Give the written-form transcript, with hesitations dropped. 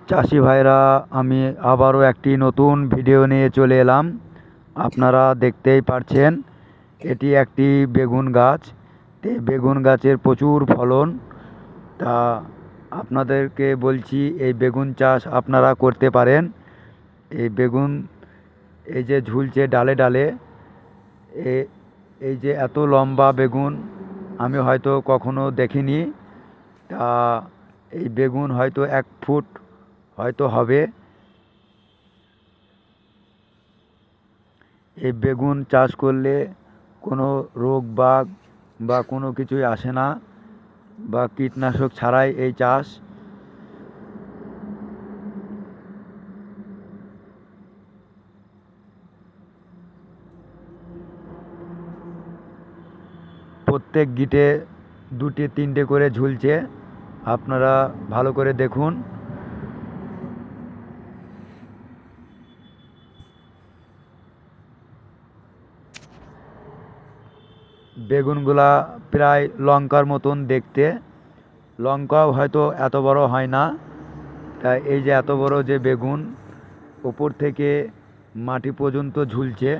চাষি ভাইরা, আমি আবারও একটি নতুন ভিডিও নিয়ে চলে এলাম। আপনারা দেখতেই পারছেন, এটি একটি বেগুন গাছ। এই বেগুন গাছের প্রচুর ফলন। তা আপনাদেরকে বলছি, এই বেগুন চাষ আপনারা করতে পারেন। এই বেগুন, এই যে ঝুলছে ডালে ডালে, এই যে এত লম্বা বেগুন আমি হয়তো কখনো দেখিনি। তা এই বেগুন হয়তো 1 ফুট হয়তো হবে। এই বেগুন চাষ করলে কোনো রোগ বাগ বা কোনো কিছুই আসে না, বা কীটনাশক ছাড়াই এই চাষ। প্রত্যেক গিটে 2-3টে করে ঝুলছে, আপনারা ভালো করে দেখুন। বেগুনগুলা প্রায় লঙ্কার মতন দেখতে। লঙ্কাও হয়তো এত বড় হয় না। তাই এই যে এত বড় যে বেগুন, ওপর থেকে মাটি পর্যন্ত ঝুলছে।